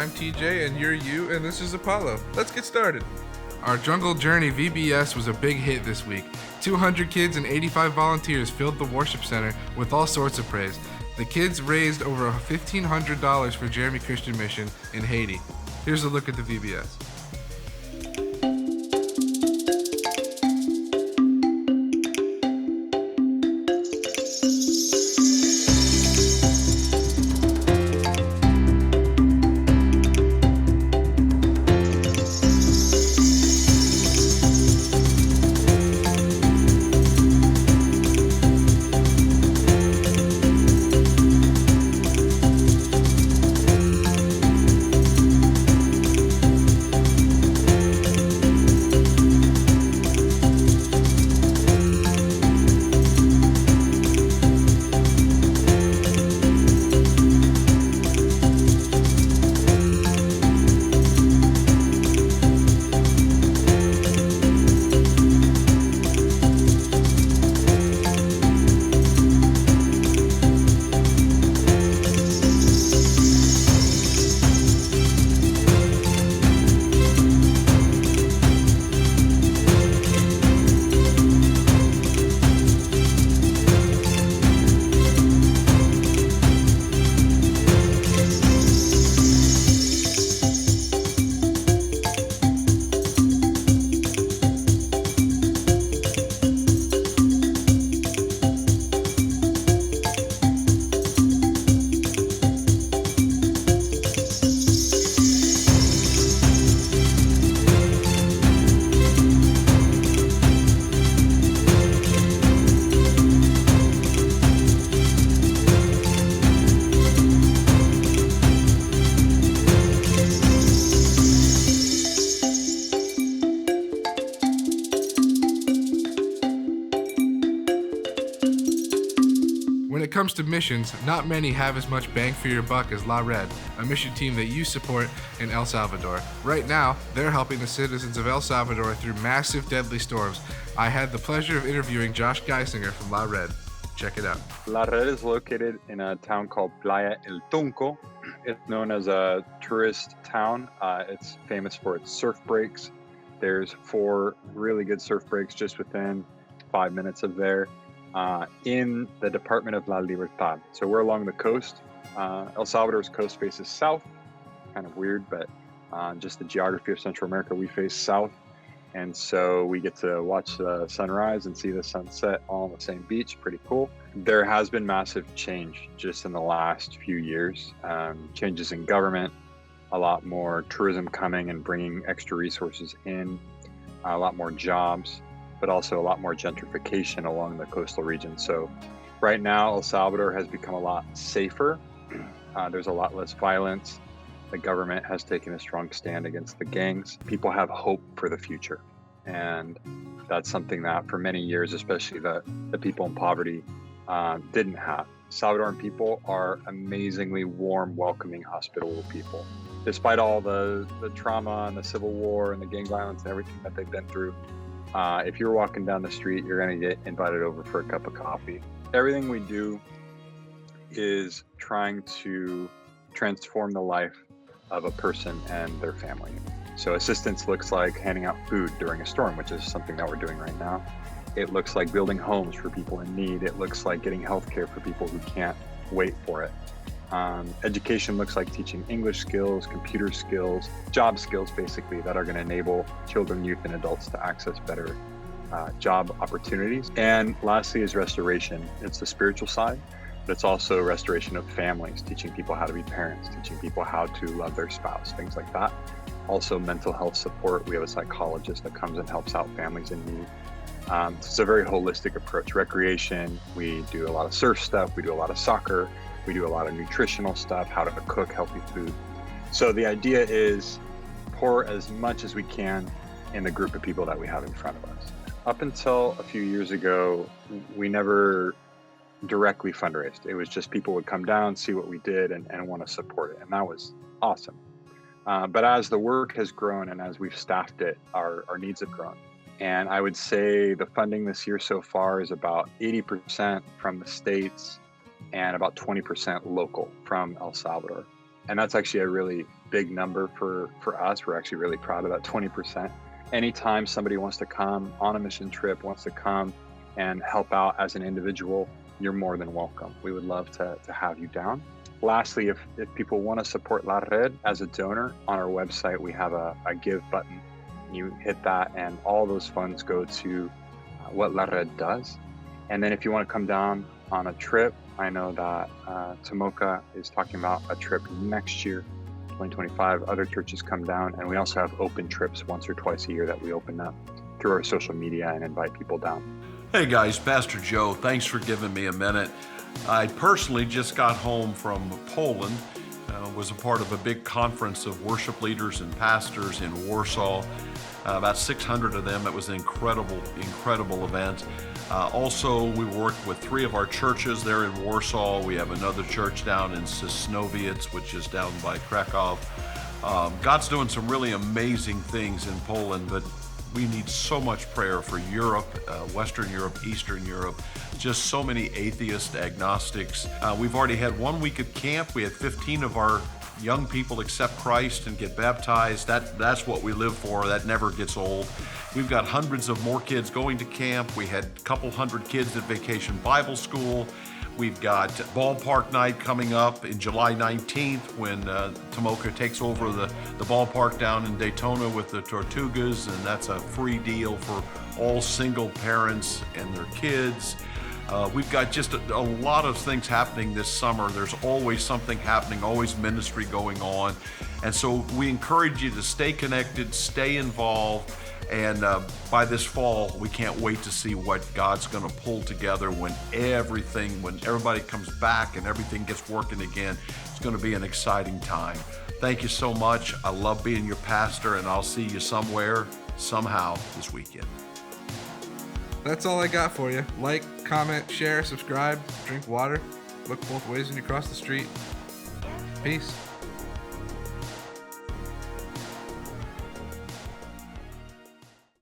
I'm TJ, and you're you, and this is Apollo. Let's get started. Our Jungle Journey VBS was a big hit this week. 200 kids and 85 volunteers filled the worship center with all sorts of praise. The kids raised over $1,500 for Jeremy Christian Mission in Haiti. Here's a look at the VBS. When it comes to missions, not many have as much bang for your buck as La Red, a mission team that you support in El Salvador. Right now, they're helping the citizens of El Salvador through massive deadly storms. I had the pleasure of interviewing Josh Geisinger from La Red. Check it out. La Red is located in a town called Playa El Tunco. It's known as a tourist town. It's famous for its surf breaks. There's 4 really good surf breaks just within 5 minutes of there. In the Department of La Libertad. So we're along the coast. El Salvador's coast faces south. Kind of weird, but just the geography of Central America, we face south. And so we get to watch the sunrise and see the sunset all on the same beach. Pretty cool. There has been massive change just in the last few years. Changes in government, a lot more tourism coming and bringing extra resources in, a lot more jobs, but also a lot more gentrification along the coastal region. So right now, El Salvador has become a lot safer. There's a lot less violence. The government has taken a strong stand against the gangs. People have hope for the future. And that's something that for many years, especially the people in poverty, didn't have. Salvadoran people are amazingly warm, welcoming, hospitable people. Despite all the trauma and the civil war and the gang violence and everything that they've been through, if you're walking down the street, you're going to get invited over for a cup of coffee. Everything we do is trying to transform the life of a person and their family. So assistance looks like handing out food during a storm, which is something that we're doing right now. It looks like building homes for people in need. It looks like getting healthcare for people who can't wait for it. Education looks like teaching English skills, computer skills, job skills, basically, that are going to enable children, youth, and adults to access better job opportunities. And lastly is restoration. It's the spiritual side, but it's also restoration of families, teaching people how to be parents, teaching people how to love their spouse, things like that. Also mental health support. We have a psychologist that comes and helps out families in need. It's a very holistic approach. Recreation, we do a lot of surf stuff, we do a lot of soccer, we do a lot of nutritional stuff, how to cook healthy food. So the idea is pour as much as we can in the group of people that we have in front of us. Up until a few years ago, we never directly fundraised. It was just people would come down, see what we did, and want to support it. And that was awesome. But as the work has grown and as we've staffed it, our needs have grown. And I would say the funding this year so far is about 80% from the States and about 20% local from El Salvador. And that's actually a really big number for us. We're actually really proud of that 20%. Anytime somebody wants to come on a mission trip, wants to come and help out as an individual, you're more than welcome. We would love to have you down. Lastly, if people want to support La Red as a donor, on our website, we have a give button. You hit that and all those funds go to what La Red does. And then if you want to come down on a trip, I know that Tomoka is talking about a trip next year, 2025. Other churches come down, and we also have open trips once or twice a year that we open up through our social media and invite people down. Hey guys, Pastor Joe, thanks for giving me a minute. I personally just got home from Poland, was a part of a big conference of worship leaders and pastors in Warsaw, about 600 of them. It was an incredible event. Also, we worked with 3 of our churches there in Warsaw. We have another church down in Sosnowiec, which is down by Krakow. God's doing some really amazing things in Poland, but we need so much prayer for Europe, Western Europe, Eastern Europe, just so many atheists, agnostics. We've already had 1 week at camp. We had 15 of our young people accept Christ and get baptized. That's what we live for. That never gets old. We've got hundreds of more kids going to camp. We had a couple hundred kids at Vacation Bible School. We've got ballpark night coming up in July 19th when Tomoka takes over the ballpark down in Daytona with the Tortugas, and that's a free deal for all single parents and their kids. We've got just a lot of things happening this summer. There's always something happening, always ministry going on. And so we encourage you to stay connected, stay involved. And by this fall, we can't wait to see what God's going to pull together when everybody comes back and everything gets working again. It's going to be an exciting time. Thank you so much. I love being your pastor, and I'll see you somewhere, somehow this weekend. That's all I got for you. Like, comment, share, subscribe, drink water, look both ways when you cross the street. Peace.